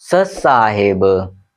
सत साहेब।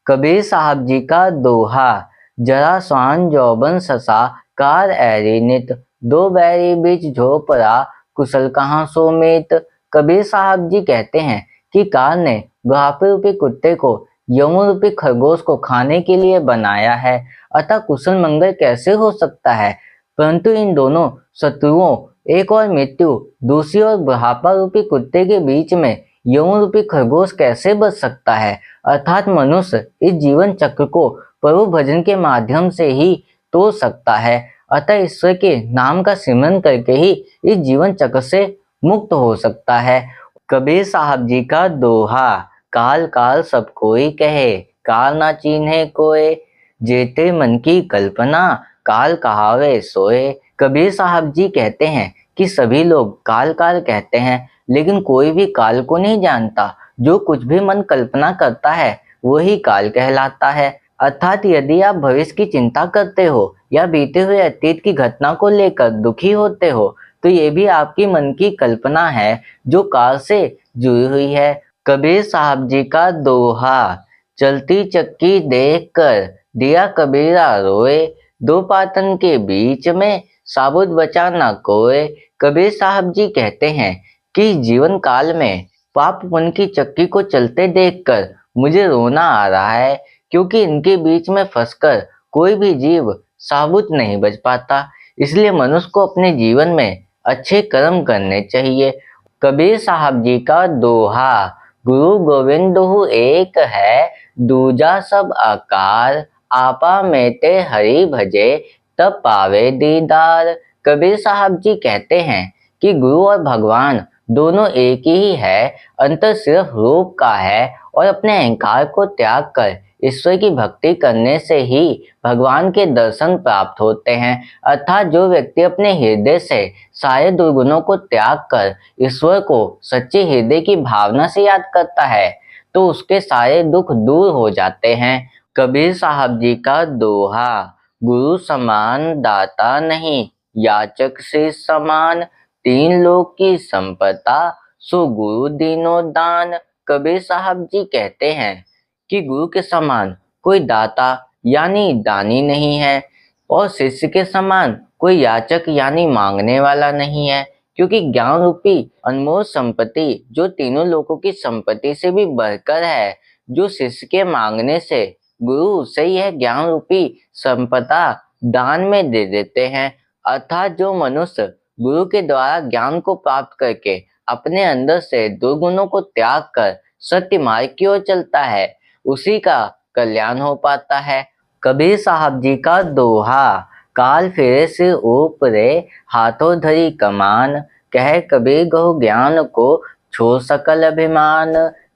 कबीर साहब जी का दोहा। जरा स्वान जौबन ससा कार ऐरी नित, दो बैरी बीच झोपड़ा कुशल कहाँ सो मीत। कबीर साहब जी कहते हैं कि काल ने बुढ़ापे रूपी कुत्ते को यमु रूपी खरगोश को खाने के लिए बनाया है, अतः कुशल मंगल कैसे हो सकता है। परंतु इन दोनों शत्रुओं, एक और मृत्यु, दूसरी ओर बुढ़ापा रूपी कुत्ते के बीच में यौन रूपी खरगोश कैसे बच सकता है। अर्थात मनुष्य इस जीवन चक्र को प्रभु भजन के माध्यम से ही तोड़ सकता है। अतः ईश्वर के नाम का सिमरन करके ही इस जीवन चक्र से मुक्त हो सकता है। कबीर साहब जी का दोहा। काल काल सब कोई कहे, काल ना चीन्हे कोय, जेते मन की कल्पना काल कहावे सोए। कबीर साहब जी कहते हैं कि सभी लोग काल काल कहते हैं, लेकिन कोई भी काल को नहीं जानता। जो कुछ भी मन कल्पना करता है वही काल कहलाता है। अर्थात यदि आप भविष्य की चिंता करते हो या बीते हुए अतीत की घटना को लेकर दुखी होते हो, तो ये भी आपकी मन की कल्पना है जो काल से जुड़ी हुई है। कबीर साहब जी का दोहा। चलती चक्की देख कर दिया कबीरा रोए, दो पातन के बीच में साबुत बचा ना कोय। कबीर साहब जी कहते हैं कि जीवन काल में पाप पुण्य की चक्की को चलते देखकर मुझे रोना आ रहा है, क्योंकि इनके बीच में फंसकर कोई भी जीव साबुत नहीं बच पाता। इसलिए मनुष्य को अपने जीवन में अच्छे कर्म करने चाहिए। कबीर साहब जी का दोहा। गुरु गोविंदहु एक है, दूजा सब आकार, आपा में ते हरि भजे, तब पावे दीदार। कबीर साहब जी कहते हैं कि गुरु और भगवान दोनों एक ही है, अंतर सिर्फ रूप का है। और अपने अहंकार को त्याग कर ईश्वर की भक्ति करने से ही भगवान के दर्शन प्राप्त होते हैं। अर्थात जो व्यक्ति अपने हृदय से सारे दुर्गुणों को त्याग कर ईश्वर को सच्चे हृदय की भावना से याद करता है, तो उसके सारे दुख दूर हो जाते हैं। कबीर साहब जी का दोहा। गुरु समान दाता नहीं, याचक से समान, तीन लोक की संपदा सो गुरु दीनो दान। कबीर साहब जी कहते हैं कि गुरु के समान कोई दाता यानी दानी नहीं है, और शिष्य के समान कोई याचक यानी मांगने वाला नहीं है। क्योंकि ज्ञान रूपी अनमोल संपत्ति जो तीनों लोगों की संपत्ति से भी बढ़कर है, जो शिष्य के मांगने से गुरु उसे यह ज्ञान रूपी संपदा दान में दे देते हैं। अर्थात जो मनुष्य गुरु के द्वारा ज्ञान को प्राप्त करके अपने अंदर से दुर्गुणों को त्याग कर सत्य मार्ग की ओर चलता है, उसी का कल्याण हो पाता है। कबीर साहब जी का दोहा। काल फिरे से ऊपरे, हाथों धरी कमान, कह कबीर गहु ज्ञान को छोड़ सकल अभिमान।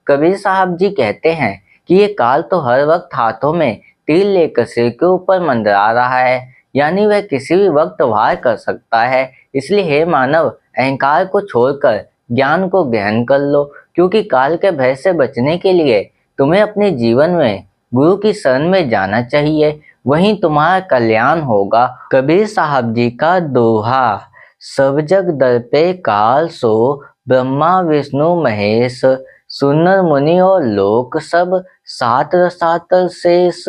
कबीर साहब जी कहते हैं कि ये काल तो हर वक्त हाथों में तीर लेकर सिर के ऊपर मंडरा रहा है, यानी वह किसी भी वक्त वार कर सकता है। इसलिए हे मानव, अहंकार को छोड़कर ज्ञान को ग्रहण कर लो, क्योंकि काल के भय से बचने के लिए तुम्हें अपने जीवन में गुरु की शरण में जाना चाहिए, वहीं तुम्हारा कल्याण होगा। कबीर साहब जी का दोहा। सब जग दर पे काल सो, ब्रह्मा विष्णु महेश, सुनर मुनि और लोक सब, सात रसातल शेष।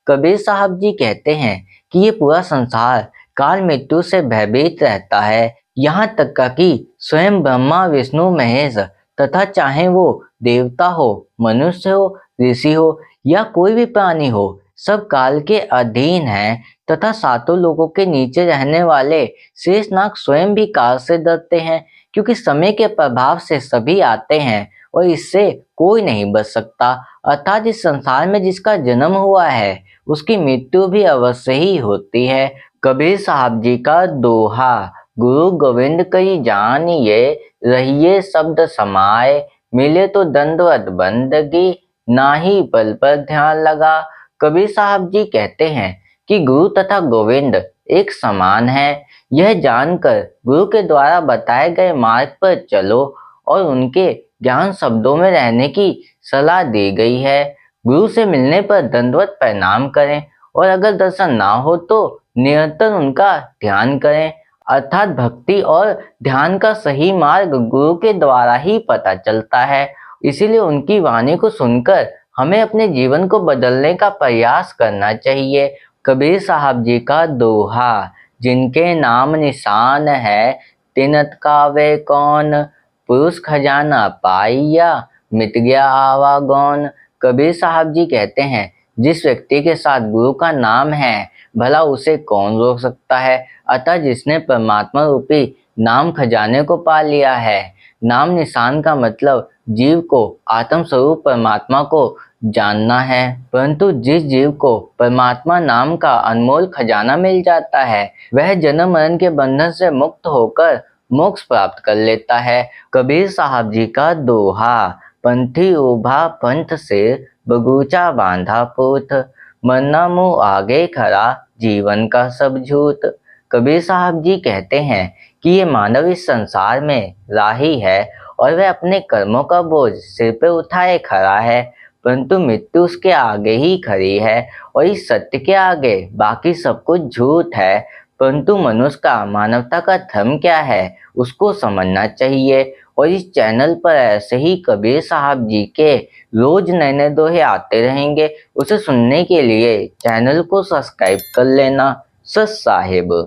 कबीर साहब जी कहते हैं कि ये पूरा संसार काल मृत्यु से भयभीत रहता है, यहाँ तक का कि स्वयं ब्रह्मा विष्णु महेश तथा चाहे वो देवता हो, मनुष्य हो, ऋषि हो या कोई भी प्राणी हो, सब काल के अधीन हैं। तथा सातों लोगों के नीचे रहने वाले शेषनाग स्वयं भी काल से डरते हैं, क्योंकि समय के प्रभाव से सभी आते हैं और इससे कोई नहीं बच सकता। अर्थात इस संसार में जिसका जन्म हुआ है उसकी मृत्यु भी अवश्य ही होती है। कबीर साहब जी का दोहा। गुरु गोविंद कही जानिए, रहिए शब्द समाए, मिले तो दंडवत बंदगी, ना ही पल पर ध्यान लगा। कबीर साहब जी कहते हैं कि गुरु तथा गोविंद एक समान है। यह जानकर गुरु के द्वारा बताए गए मार्ग पर चलो और उनके ज्ञान शब्दों में रहने की सलाह दी गई है। गुरु से मिलने पर दंडवत प्रणाम करें, और अगर दर्शन ना हो तो निरंतर उनका ध्यान करें। अर्थात भक्ति और ध्यान का सही मार्ग गुरु के द्वारा ही पता चलता है। इसीलिए उनकी वाणी को सुनकर हमें अपने जीवन को बदलने का प्रयास करना चाहिए। कबीर साहब जी का दोहा, जिनके नाम निशान है, तिनत कावे कौन, पुरुष खजाना पाइया, मिट गया आवागौन। कबीर साहब जी कहते हैं, जिस व्यक्ति के साथ गुरु का नाम है, भला उसे कौन रोक सकता है। अतः जिसने परमात्मा रूपी नाम खजाने को पा लिया है, नाम निशान का मतलब जीव को आत्म स्वरूप परमात्मा को जानना है। परंतु जिस जीव को परमात्मा नाम का अनमोल खजाना मिल जाता है, वह जन्म मरण के बंधन से मुक्त होकर मोक्ष प्राप्त कर लेता है। कबीर साहब जी का दोहा, पंथी उभा पंथ से, बगूचा बांधा पोथ, मरना मुंह आगे खड़ा, जीवन का सब झूठ। कबीर साहब जी कहते हैं कि ये मानव इस संसार में राही है और वह अपने कर्मों का बोझ सिर पे उठाए खड़ा है, परंतु मृत्यु उसके आगे ही खड़ी है और इस सत्य के आगे बाकी सब कुछ झूठ है। परंतु मनुष्य का, मानवता का धर्म क्या है, उसको समझना चाहिए। और इस चैनल पर ऐसे ही कबीर साहब जी के रोज नए नए दोहे आते रहेंगे। उसे सुनने के लिए चैनल को सब्सक्राइब कर लेना। सत साहिब।